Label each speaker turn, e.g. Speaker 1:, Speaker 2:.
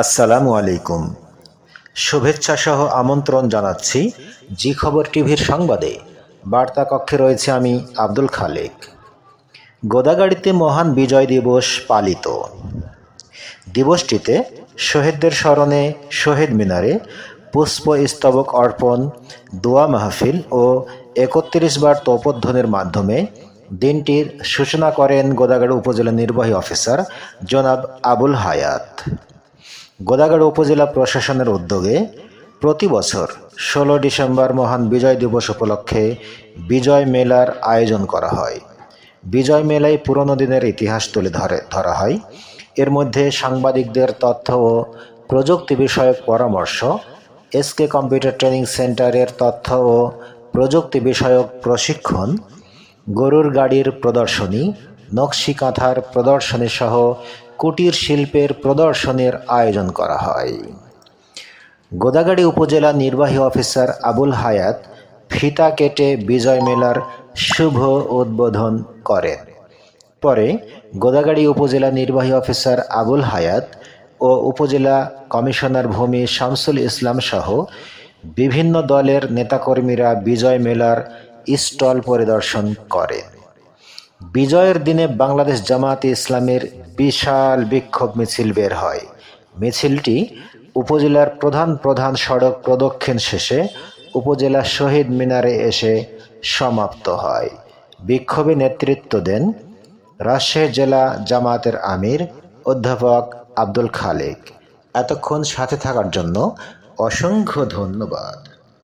Speaker 1: আসসালামু আলাইকুম। শুভেচ্ছা সহ আমন্ত্রণ জানাচ্ছি জি খবর টিভির সংবাদে। বার্তা কক্ষে রয়েছে আমি আব্দুল খালেক। গোদাগাড়ীতে মহান বিজয় দিবস পালিত। দিবসটিতে শহীদদের স্মরণে শহীদ মিনারে পুষ্পস্তবক অর্পণ, দোয়া মাহফিল ও ৩১ বার তোপধ্বনির মাধ্যমে দিনটির সূচনা করেন গোদাগাড়ী উপজেলা নির্বাহী অফিসার জনাব আবুল হায়াত। গোদাগাড়ী উপজেলা প্রশাসনের উদ্যোগে প্রতি বছর ১৬ ডিসেম্বর মহান বিজয় দিবস উপলক্ষে বিজয় মেলার আয়োজন করা হয়। বিজয় মেলায় পুরনো দিনের ইতিহাস তুলে ধরা হয়। এর মধ্যে সাংবাদিকদের তথ্য ও প্রযুক্তি বিষয়ক পরামর্শ, এসকে কম্পিউটার ট্রেনিং সেন্টারের তথ্য ও প্রযুক্তি বিষয়ক প্রশিক্ষণ, গরুর গাড়ির প্রদর্শনী, নকশি কাঁথার প্রদর্শনী সহ কুটির শিল্পের প্রদর্শনীর আয়োজন করা হয়। গোদাগাড়ী উপজেলা নির্বাহী অফিসার আবুল হায়াত ফিতা কেটে বিজয় মেলার শুভ উদ্বোধন করেন। পরে গোদাগাড়ী উপজেলা নির্বাহী অফিসার আবুল হায়াত ও উপজেলা কমিশনার ভূমি শামসুল ইসলাম সহ বিভিন্ন দলের নেতাকর্মীরা বিজয় মেলার স্টল পরিদর্শন করেন। বিজয়ের দিনে বাংলাদেশ জামায়াতে ইসলামের বিশাল বিক্ষোভ মিছিল বের হয়। মিছিলটি উপজেলার প্রধান সড়ক প্রদক্ষিণ শেষে উপজেলা শহীদ মিনারে এসে সমাপ্ত হয়। বিক্ষোভে নেতৃত্ব দেন রাজশাহী জেলা জামায়াতের আমির অধ্যাপক আব্দুল খালেক। এতক্ষণ সাথে থাকার জন্য অসংখ্য ধন্যবাদ।